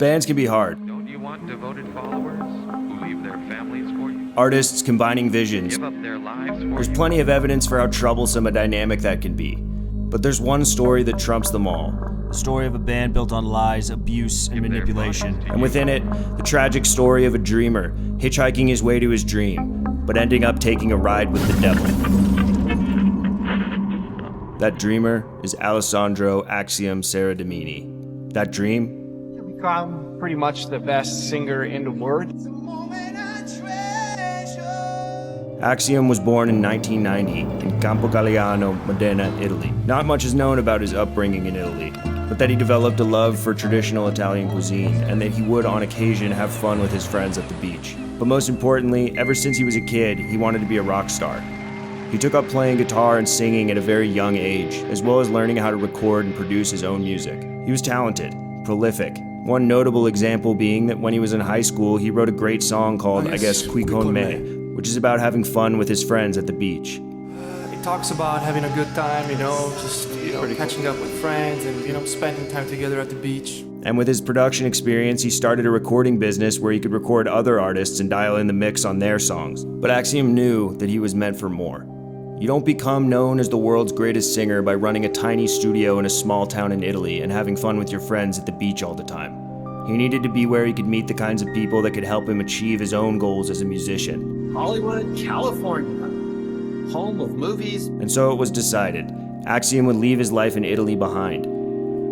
Bands can be hard. Don't you want devoted followers who leave their families for you? Artists combining visions. Give up their lives for There's you? plenty of evidence for how troublesome a dynamic that can be. But there's one story that trumps them all. The story of a band built on lies, abuse, and manipulation. And within it, the tragic story of a dreamer hitchhiking his way to his dream, but ending up taking a ride with the devil. That dreamer is Alessandro Axiom Saradamini. That dream? Become pretty much the best singer in the world. Axiom was born in 1990 in Campogalliano, Modena, Italy. Not much is known about his upbringing in Italy, but that he developed a love for traditional Italian cuisine and that he would on occasion have fun with his friends at the beach. But most importantly, ever since he was a kid, he wanted to be a rock star. He took up playing guitar and singing at a very young age, as well as learning how to record and produce his own music. He was talented, prolific. One notable example being that when he was in high school, he wrote a great song called, Qui con me, which is about having fun with his friends at the beach. It talks about having a good time, just catching up with friends and, spending time together at the beach. And with his production experience, he started a recording business where he could record other artists and dial in the mix on their songs. But Axiom knew that he was meant for more. You don't become known as the world's greatest singer by running a tiny studio in a small town in Italy and having fun with your friends at the beach all the time. He needed to be where he could meet the kinds of people that could help him achieve his own goals as a musician. Hollywood, California, home of movies. And so it was decided. Axiom would leave his life in Italy behind.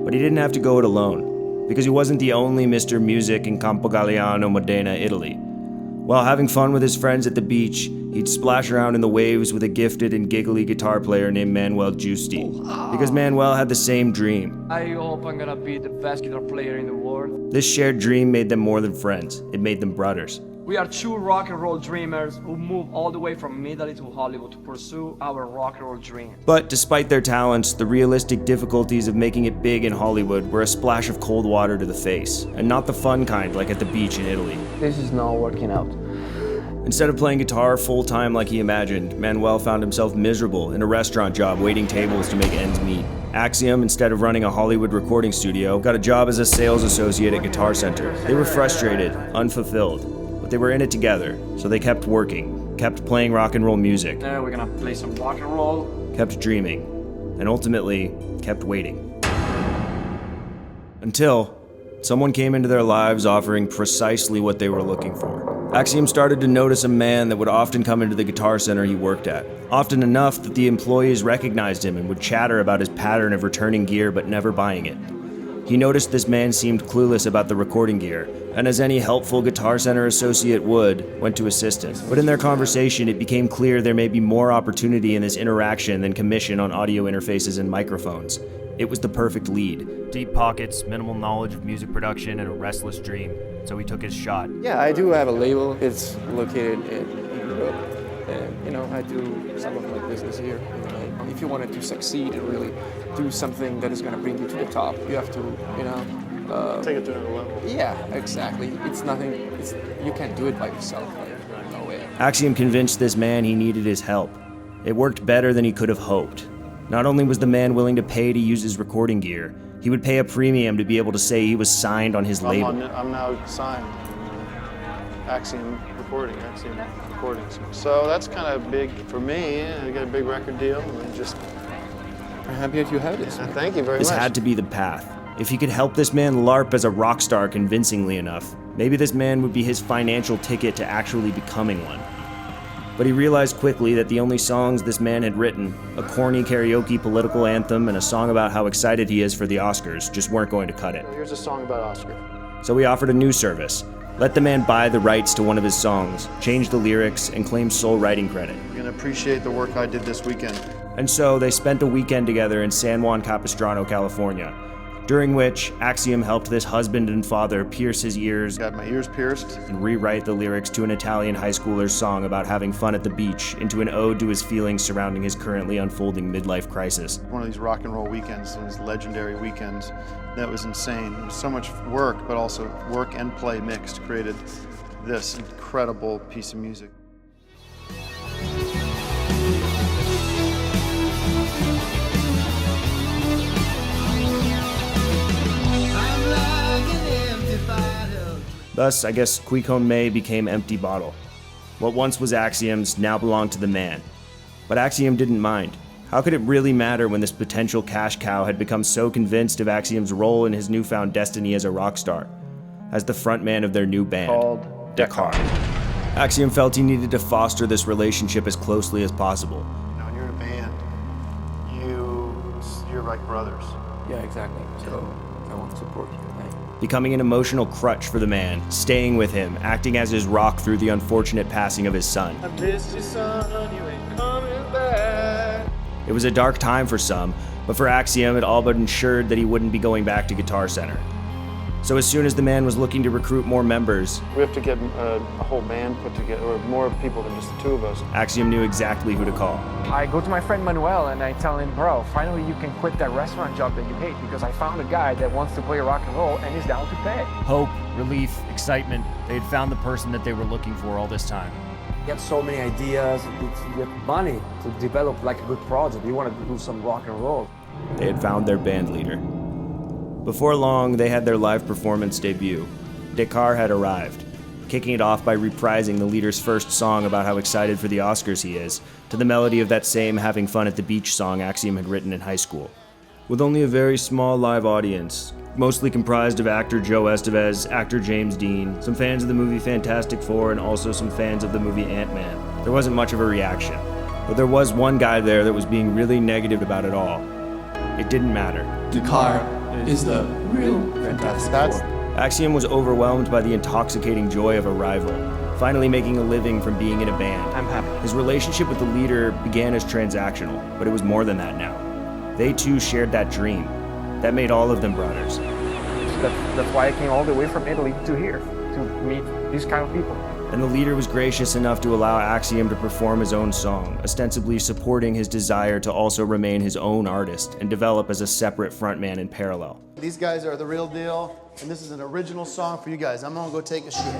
But he didn't have to go it alone, because he wasn't the only Mr. Music in Campogalliano, Modena, Italy. While having fun with his friends at the beach, he'd splash around in the waves with a gifted and giggly guitar player named Manuel Giusti, because Manuel had the same dream. I hope I'm gonna be the best guitar player in the world. This shared dream made them more than friends. It made them brothers. We are two rock and roll dreamers who moved all the way from Italy to Hollywood to pursue our rock and roll dream. But despite their talents, the realistic difficulties of making it big in Hollywood were a splash of cold water to the face, and not the fun kind like at the beach in Italy. This is not working out. Instead of playing guitar full-time like he imagined, Manuel found himself miserable in a restaurant job waiting tables to make ends meet. Axiom, instead of running a Hollywood recording studio, got a job as a sales associate at Guitar Center. They were frustrated, unfulfilled, but they were in it together, so they kept working, kept playing rock and roll music. We're gonna play some rock and roll. Kept dreaming, and ultimately kept waiting. Until someone came into their lives offering precisely what they were looking for. Axiom started to notice a man that would often come into the Guitar Center he worked at, often enough that the employees recognized him and would chatter about his pattern of returning gear but never buying it. He noticed this man seemed clueless about the recording gear, and as any helpful Guitar Center associate would, went to assist him. But in their conversation, it became clear there may be more opportunity in this interaction than commission on audio interfaces and microphones. It was the perfect lead. Deep pockets, minimal knowledge of music production, and a restless dream. So he took his shot. Yeah, I do have a label. It's located in Europe. And, I do some of my business here. If you wanted to succeed and really do something that is going to bring you to the top, you have to, take it to another level. Yeah, exactly. You can't do it by yourself. No way. Axiom convinced this man he needed his help. It worked better than he could have hoped. Not only was the man willing to pay to use his recording gear, he would pay a premium to be able to say he was signed on his label. I'm now signed. Axiom Recordings. So that's kind of big for me. I got a big record deal. And just I'm happy that you have this. Thank you very much. This had to be the path. If he could help this man LARP as a rock star convincingly enough, maybe this man would be his financial ticket to actually becoming one. But he realized quickly that the only songs this man had written, a corny karaoke political anthem and a song about how excited he is for the Oscars, just weren't going to cut it. Here's a song about Oscar. So he offered a new service. Let the man buy the rights to one of his songs, change the lyrics, and claim sole writing credit. You're going to appreciate the work I did this weekend. And so they spent a weekend together in San Juan Capistrano, California, during which Axiom helped this husband and father pierce his ears, Got my ears pierced. and rewrite the lyrics to an Italian high schooler's song about having fun at the beach into an ode to his feelings surrounding his currently unfolding midlife crisis. One of these rock and roll weekends, these legendary weekends, that was insane. It was so much work, but also work and play mixed created this incredible piece of music. I'm like an empty fire. Thus, I guess Quico May became Empty Bottle. What once was Axiom's now belonged to the man. But Axiom didn't mind. How could it really matter when this potential cash cow had become so convinced of Axiom's role in his newfound destiny as a rock star, as the frontman of their new band, Called Dekkar. Axiom felt he needed to foster this relationship as closely as possible. You know, when you're in a band, you're like brothers. Yeah, exactly. So I want to support you. Becoming an emotional crutch for the man, staying with him, acting as his rock through the unfortunate passing of his son. I missed you, son, you ain't coming back. It was a dark time for some, but for Axiom it all but ensured that he wouldn't be going back to Guitar Center. So as soon as the man was looking to recruit more members, We have to get a whole band put together, or more people than just the two of us. Axiom knew exactly who to call. I go to my friend Manuel and I tell him, bro, finally you can quit that restaurant job that you hate because I found a guy that wants to play rock and roll and is down to pay. Hope, relief, excitement. They had found the person that they were looking for all this time. You have so many ideas, you have money to develop like a good project. You want to do some rock and roll. They had found their band leader. Before long, they had their live performance debut. Dekkar had arrived, kicking it off by reprising the leader's first song about how excited for the Oscars he is, to the melody of that same having fun at the beach song Axiom had written in high school. With only a very small live audience, mostly comprised of actor Joe Estevez, actor James Dean, some fans of the movie Fantastic Four, and also some fans of the movie Ant-Man, there wasn't much of a reaction. But there was one guy there that was being really negative about it all. It didn't matter. Dekkar is the real Fantastic Four. Axiom was overwhelmed by the intoxicating joy of a rival, finally making a living from being in a band. I'm happy. His relationship with the leader began as transactional, but it was more than that now. They too shared that dream. That made all of them brothers. That's why I came all the way from Italy to here, to meet these kind of people. And the leader was gracious enough to allow Axiom to perform his own song, ostensibly supporting his desire to also remain his own artist and develop as a separate frontman in parallel. These guys are the real deal, and this is an original song for you guys. I'm gonna go take a shit.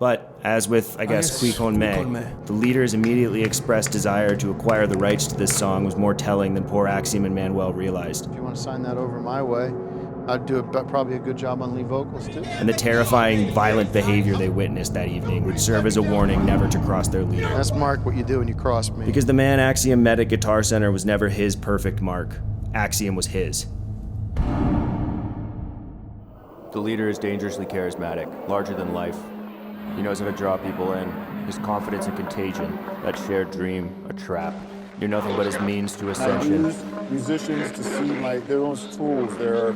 But, as with, I guess, Quico May, the leaders immediately expressed desire to acquire the rights to this song was more telling than poor Axiom and Manuel realized. If you want to sign that over my way, I'd do probably a good job on lead vocals too. And the terrifying, violent behavior they witnessed that evening would serve as a warning never to cross their leader. That's Mark what you do when you cross me. Because the man Axiom met at Guitar Center was never his perfect mark. Axiom was his. The leader is dangerously charismatic, larger than life. He knows how to draw people in. His confidence and contagion, that shared dream, a trap. You're nothing but his means to I ascension. use musicians to see like their own tools. They're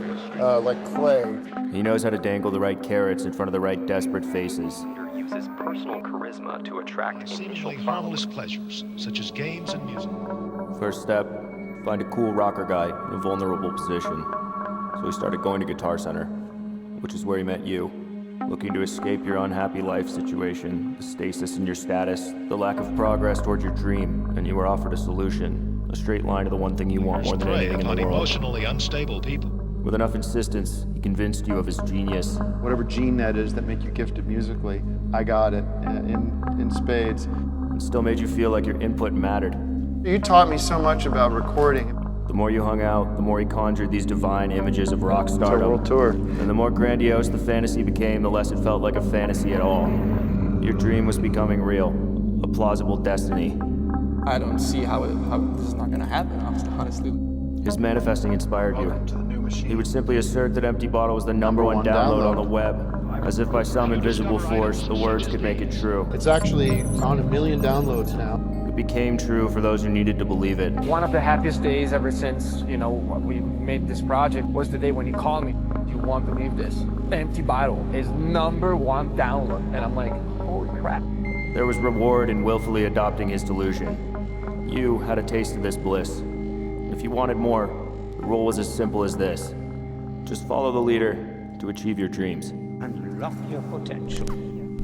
like clay. He knows how to dangle the right carrots in front of the right desperate faces. Uses personal charisma to attract initial Seemingly followers. harmless pleasures, such as games and music. First step, find a cool rocker guy in a vulnerable position. So he started going to Guitar Center, which is where he met you. Looking to escape your unhappy life situation, the stasis in your status, the lack of progress toward your dream, and you were offered a solution, a straight line to the one thing you want more than Prey anything in upon the world. emotionally unstable people. With enough insistence, he convinced you of his genius. Whatever gene that is that make you gifted musically, I got it in spades. And still made you feel like your input mattered. You taught me so much about recording. The more you hung out, the more he conjured these divine images of rock It's our stardom. world tour. And the more grandiose the fantasy became, the less it felt like a fantasy at all. Your dream was becoming real, a plausible destiny. I don't see how this is not gonna happen, honestly. His manifesting inspired you. To the new machine. He would simply assert that Empty Bottle was the number one download on the web, as if by some invisible force the words could make it true. It's actually on 1 million downloads now. It became true for those who needed to believe it. One of the happiest days ever since, we made this project was the day when he called me. You won't believe this. Empty Bottle is #1 download. And I'm like, holy crap. There was reward in willfully adopting his delusion. You had a taste of this bliss. If you wanted more, the rule was as simple as this. Just follow the leader to achieve your dreams. Unlock your potential.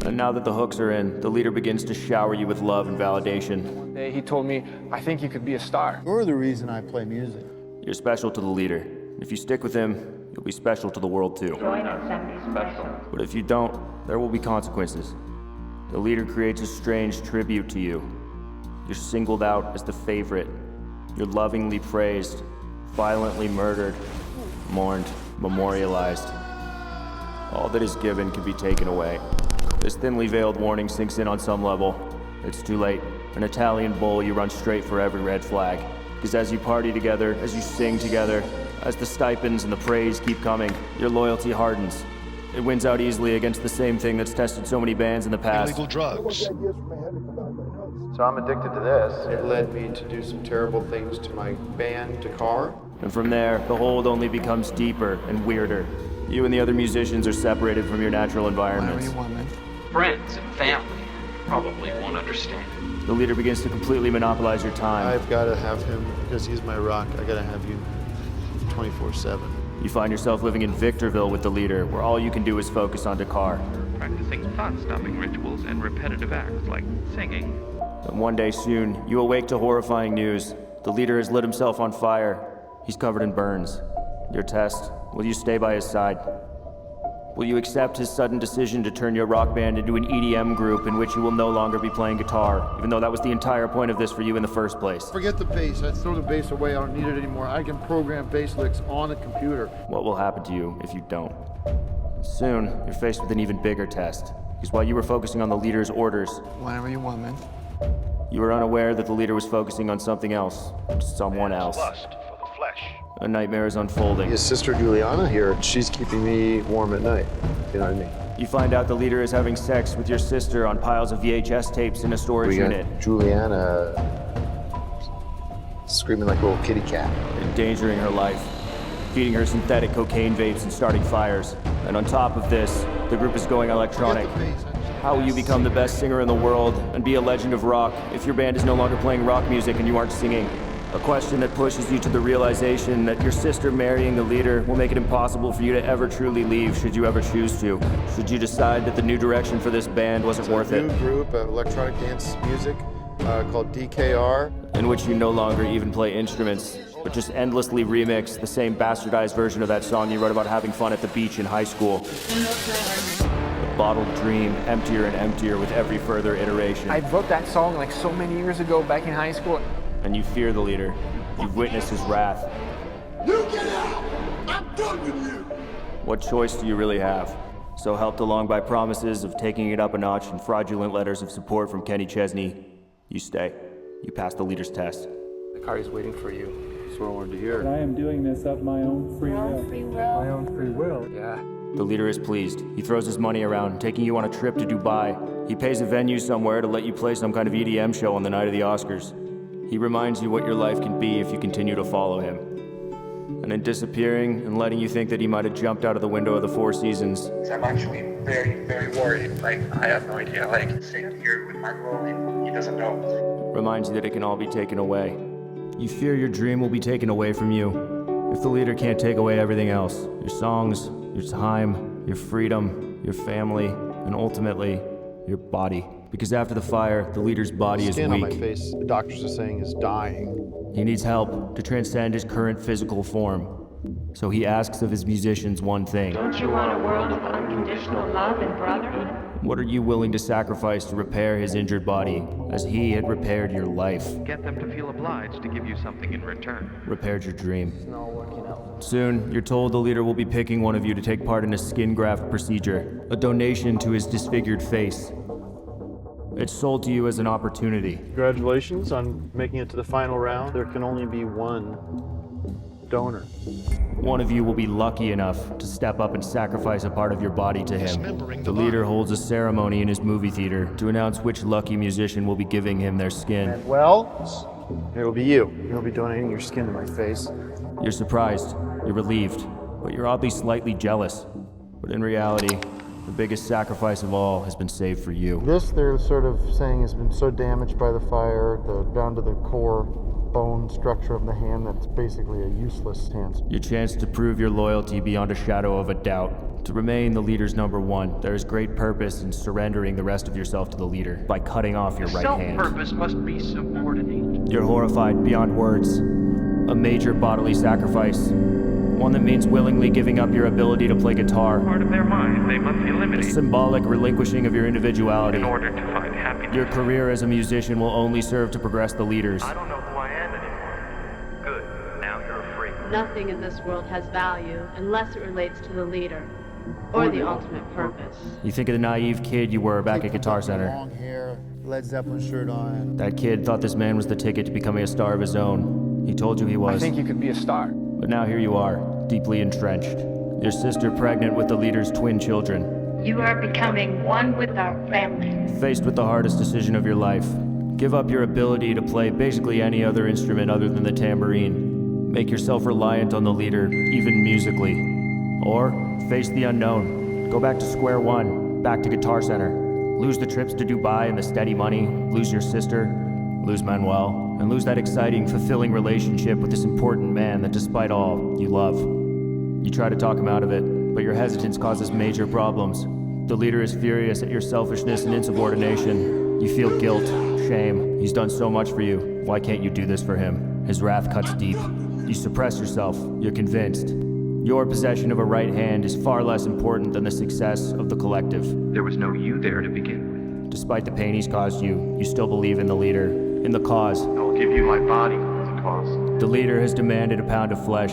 And now that the hooks are in, the leader begins to shower you with love and validation. One day he told me, I think you could be a star. You're the reason I play music. You're special to the leader. If you stick with him, you'll be special to the world too. But if you don't, there will be consequences. The leader creates a strange tribute to you. You're singled out as the favorite. You're lovingly praised, violently murdered, mourned, memorialized. All that is given can be taken away. This thinly veiled warning sinks in on some level. It's too late. An Italian bull, you run straight for every red flag. Because as you party together, as you sing together, as the stipends and the praise keep coming, your loyalty hardens. It wins out easily against the same thing that's tested so many bands in the past. Illegal drugs. So I'm addicted to this. It led me to do some terrible things to my band, Dekkar. And from there, the hold only becomes deeper and weirder. You and the other musicians are separated from your natural environments. Friends and family probably won't understand. The leader begins to completely monopolize your time. I've got to have him because he's my rock. I got to have you 24/7. You find yourself living in Victorville with the leader, where all you can do is focus on Dekkar. Practicing thought-stopping rituals and repetitive acts like singing. And one day soon, you awake to horrifying news. The leader has lit himself on fire. He's covered in burns. Your test, will you stay by his side? Will you accept his sudden decision to turn your rock band into an EDM group in which you will no longer be playing guitar, even though that was the entire point of this for you in the first place? Forget the bass. I throw the bass away. I don't need it anymore. I can program bass licks on a computer. What will happen to you if you don't? Soon, you're faced with an even bigger test, because while you were focusing on the leader's orders, Whenever you want, man. you were unaware that the leader was focusing on something else, someone else. Lust for the flesh. A nightmare is unfolding. His sister Juliana here, she's keeping me warm at night. You know what I mean? You find out the leader is having sex with your sister on piles of VHS tapes in a storage We got unit, Juliana screaming like a little kitty cat. endangering her life, feeding her synthetic cocaine vapes and starting fires. And on top of this, the group is going electronic. How will you become the best singer in the world and be a legend of rock if your band is no longer playing rock music and you aren't singing? A question that pushes you to the realization that your sister marrying the leader will make it impossible for you to ever truly leave should you ever choose to. Should you decide that the new direction for this band wasn't worth It's a it, new group of electronic dance music called DKR. in which you no longer even play instruments, but just endlessly remix the same bastardized version of that song you wrote about having fun at the beach in high school. A bottled dream, emptier and emptier with every further iteration. I wrote that song like so many years ago back in high school. And you fear the leader. You've witnessed his wrath. You get out! I'm done with you! What choice do you really have? So helped along by promises of taking it up a notch and fraudulent letters of support from Kenny Chesney, you stay. You pass the leader's test. The car is waiting for you. That's what I wanted to hear. I am doing this of my own free will. My own free will. Yeah. The leader is pleased. He throws his money around, taking you on a trip to Dubai. He pays a venue somewhere to let you play some kind of EDM show on the night of the Oscars. He reminds you what your life can be if you continue to follow him. And in disappearing and letting you think that he might have jumped out of the window of the Four Seasons, I'm actually very, very worried. Like, I have no idea. Like, sitting here with my bro, and he doesn't know. reminds you that it can all be taken away. You fear your dream will be taken away from you if the leader can't take away everything else. Your songs, your time, your freedom, your family, and ultimately, your body. Because after the fire, the leader's body is Skin on my weak. face, the doctors are saying, is dying. He needs help to transcend his current physical form. So he asks of his musicians one thing. Don't you want a world of unconditional love and brotherhood? What are you willing to sacrifice to repair his injured body, as he had repaired your life? Get them to feel obliged to give you something in return. Repaired your dream. It's not working out. Soon, you're told the leader will be picking one of you to take part in a skin graft procedure, a donation to his disfigured face. It's sold to you as an opportunity. Congratulations on making it to the final round. There can only be one donor. One of you will be lucky enough to step up and sacrifice a part of your body to him. The leader holds a ceremony in his movie theater to announce which lucky musician will be giving him their skin. Well, it'll be you. You'll be donating your skin to my face. You're surprised, you're relieved, but you're oddly slightly jealous. But in reality, the biggest sacrifice of all has been saved for you. This, they're sort of saying, has been so damaged by the fire, down to the core bone structure of the hand, that it's basically a useless hand. Your chance to prove your loyalty beyond a shadow of a doubt. To remain the leader's number one, there is great purpose in surrendering the rest of yourself to the leader by cutting off your right hand. Self-purpose must be subordinate. You're horrified beyond words. A major bodily sacrifice. One that means willingly giving up your ability to play guitar. Part of their mind they must A eliminate symbolic relinquishing of your individuality. in order to find happiness. Your career as a musician will only serve to progress the leaders. I don't know who I am anymore. Good. Now you're free. Nothing in this world has value unless it relates to the leader or the ultimate purpose. You think of the naive kid you were back at Guitar Center. Long hair, Led Zeppelin shirt on. That kid thought this man was the ticket to becoming a star of his own. He told you he I was. think you could be a star. But now here you are, deeply entrenched. Your sister pregnant with the leader's twin children. You are becoming one with our family. Faced with the hardest decision of your life. Give up your ability to play basically any other instrument other than the tambourine. Make yourself reliant on the leader, even musically. Or face the unknown. Go back to square one, back to Guitar Center. Lose the trips to Dubai and the steady money. Lose your sister. Lose Manuel. And lose that exciting, fulfilling relationship with this important man that despite all, you love. You try to talk him out of it, but your hesitance causes major problems. The leader is furious at your selfishness and insubordination. You feel guilt, shame. He's done so much for you. Why can't you do this for him? His wrath cuts deep. You suppress yourself. You're convinced. Your possession of a right hand is far less important than the success of the collective. There was no you there to begin with. Despite the pain he's caused you, you still believe in the leader, in the cause. I'll give you my body as a cost. The leader has demanded a pound of flesh.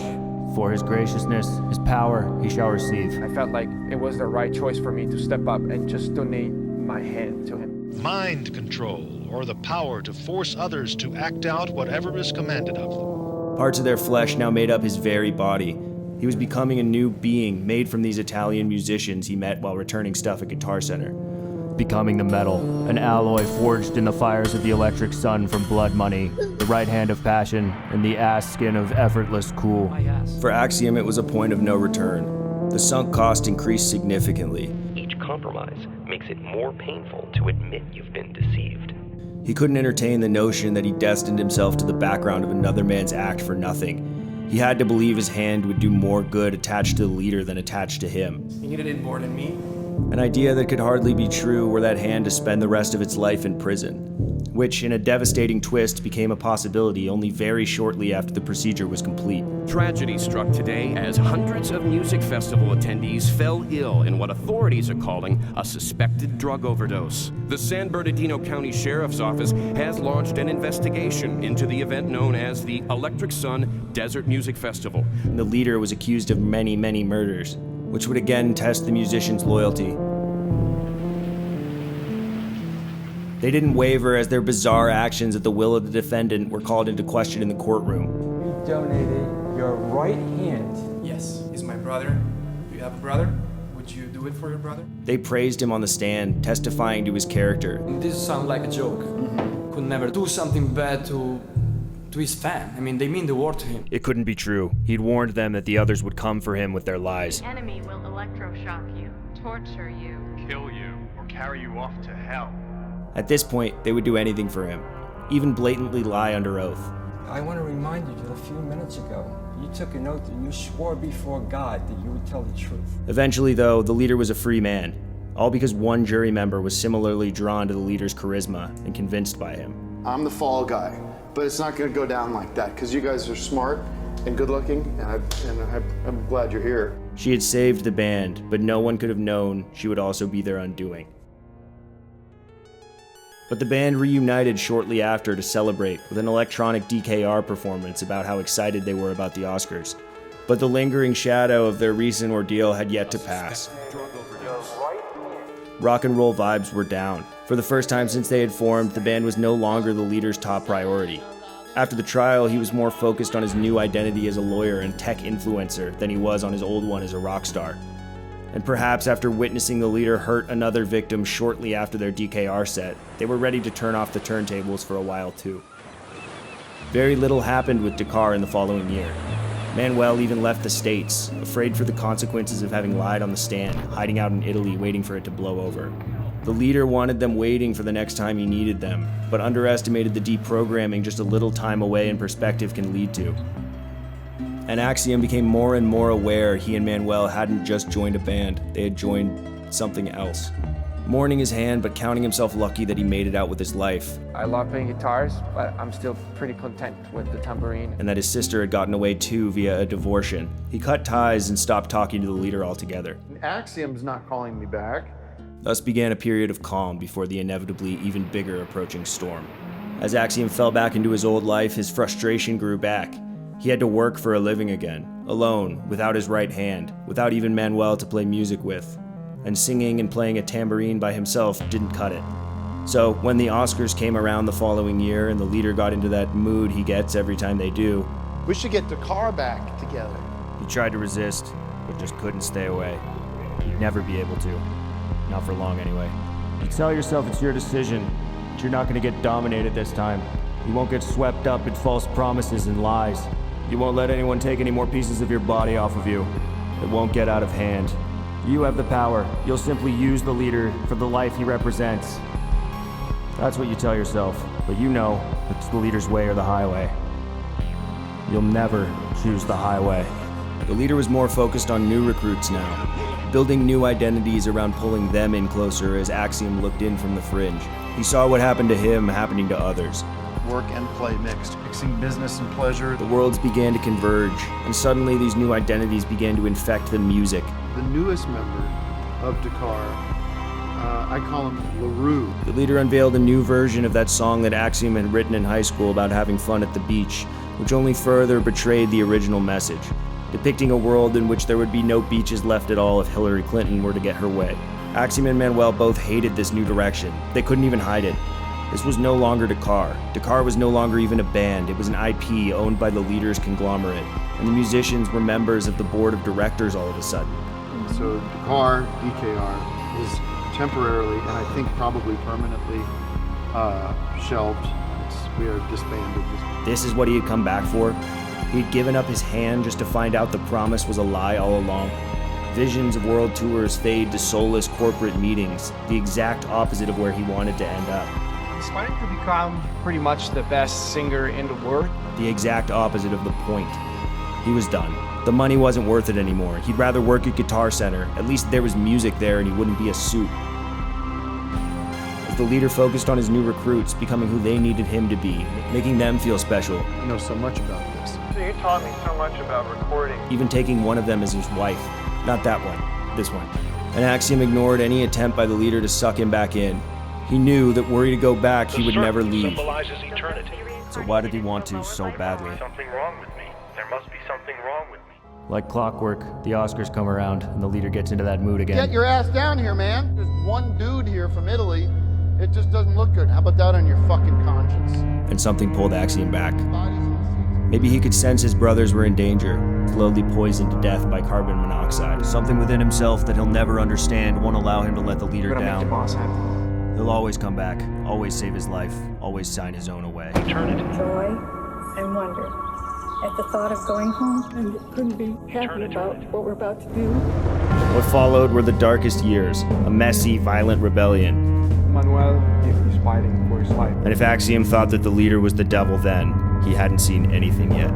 For his graciousness, his power, he shall receive. I felt like it was the right choice for me to step up and just donate my hand to him. Mind control, or the power to force others to act out whatever is commanded of them. Parts of their flesh now made up his very body. He was becoming a new being made from these Italian musicians he met while returning stuff at Guitar Center. Becoming the metal, an alloy forged in the fires of the electric sun from blood money, the right hand of passion, and the ass skin of effortless cool. For Axiom, it was a point of no return. The sunk cost increased significantly. Each compromise makes it more painful to admit you've been deceived. He couldn't entertain the notion that he destined himself to the background of another man's act for nothing. He had to believe his hand would do more good attached to the leader than attached to him. You needed it more than me. An idea that could hardly be true were that hand to spend the rest of its life in prison, which in a devastating twist became a possibility only very shortly after the procedure was complete. Tragedy struck today as hundreds of music festival attendees fell ill in what authorities are calling a suspected drug overdose. The San Bernardino County Sheriff's Office has launched an investigation into the event known as the Electric Sun Desert Music Festival. The leader was accused of many, many murders, which would again test the musicians' loyalty. They didn't waver as their bizarre actions at the will of the defendant were called into question in the courtroom. You donated your right hand. Yes, he's my brother. Do you have a brother? Would you do it for your brother? They praised him on the stand, testifying to his character. This sounds like a joke. Could never do something bad to his fan. I mean, they mean the world to him. It couldn't be true. He'd warned them that the others would come for him with their lies. The enemy will electroshock you, torture you, Kill you or carry you off to hell. At this point, they would do anything for him, even blatantly lie under oath. I want to remind you that a few minutes ago, you took an oath and you swore before God that you would tell the truth. Eventually, though, the leader was a free man, all because one jury member was similarly drawn to the leader's charisma and convinced by him. I'm the fall guy, but it's not going to go down like that because you guys are smart and good looking, and I'm glad you're here. She had saved the band, but no one could have known she would also be their undoing. But the band reunited shortly after to celebrate with an electronic DKR performance about how excited they were about the Oscars. But the lingering shadow of their recent ordeal had yet to pass. Rock and roll vibes were down. For the first time since they had formed, the band was no longer the leader's top priority. After the trial, he was more focused on his new identity as a lawyer and tech influencer than he was on his old one as a rock star. And perhaps after witnessing the leader hurt another victim shortly after their DKR set, they were ready to turn off the turntables for a while too. Very little happened with Dekkar in the following year. Manuel even left the States, afraid for the consequences of having lied on the stand, hiding out in Italy waiting for it to blow over. The leader wanted them waiting for the next time he needed them, but underestimated the deprogramming just a little time away in perspective can lead to. And Axiom became more and more aware he and Manuel hadn't just joined a band, they had joined something else. Mourning his hand, but counting himself lucky that he made it out with his life. I love playing guitars, but I'm still pretty content with the tambourine. And that his sister had gotten away too via a divortion. He cut ties and stopped talking to the leader altogether. Axiom's not calling me back. Thus began a period of calm before the inevitably even bigger approaching storm. As Axiom fell back into his old life, his frustration grew back. He had to work for a living again, alone, without his right hand, without even Manuel to play music with. And singing and playing a tambourine by himself didn't cut it. So when the Oscars came around the following year and the leader got into that mood he gets every time they do, We should get Dekkar back together. He tried to resist, but just couldn't stay away. He'd never be able to. Not for long, anyway. You tell yourself it's your decision, but you're not going to get dominated this time. You won't get swept up in false promises and lies. You won't let anyone take any more pieces of your body off of you. It won't get out of hand. You have the power. You'll simply use the leader for the life he represents. That's what you tell yourself, but you know it's the leader's way or the highway. You'll never choose the highway. the leader was more focused on new recruits now, building new identities around pulling them in closer as Axiom looked in from the fringe. He saw what happened to him happening to others. Work and play mixed, mixing business and pleasure. The worlds began to converge, and suddenly these new identities began to infect the music. The newest member of Dekkar, I call him LaRue. The leader unveiled a new version of that song that Axiom had written in high school about having fun at the beach, which only further betrayed the original message, depicting a world in which there would be no beaches left at all if Hillary Clinton were to get her way. Axiom and Manuel both hated this new direction. They couldn't even hide it. This was no longer Dekkar. Dekkar was no longer even a band. It was an IP owned by the leader's conglomerate, and the musicians were members of the board of directors all of a sudden. And so Dekkar, DKR, is temporarily, and I think probably permanently, shelved. We are disbanded. This is what he had come back for? He had given up his hand just to find out the promise was a lie all along. Visions of world tours fade to soulless corporate meetings, the exact opposite of where he wanted to end up. He's wanting to become pretty much the best singer in the world. The exact opposite of the point. He was done. The money wasn't worth it anymore. He'd rather work at Guitar Center. At least there was music there and he wouldn't be a suit. As the leader focused on his new recruits, becoming who they needed him to be, making them feel special. You know so much about this. So you taught me so much about recording. Even taking one of them as his wife. Not that one, this one. And Axiom ignored any attempt by the leader to suck him back in. He knew that were he to go back, he would never leave. Symbolizes eternity. So why did he want to so badly? Something wrong with me. There must be something wrong with me. Like clockwork, the Oscars come around and the leader gets into that mood again. Get your ass down here, man. There's one dude here from Italy. It just doesn't look good. How about that on your fucking conscience? And something pulled Axiom back. Maybe he could sense his brothers were in danger, slowly poisoned to death by carbon monoxide. Something within himself that he'll never understand won't allow him to let the leader down. Make the boss happy. He'll always come back, always save his life, always sign his own away. Eternity. Joy and wonder at the thought of going home, and couldn't be happy about what we're about to do. What followed were the darkest years, a messy, violent rebellion. Manuel, he's fighting for his life. And if Axiom thought that the leader was the devil then, he hadn't seen anything yet.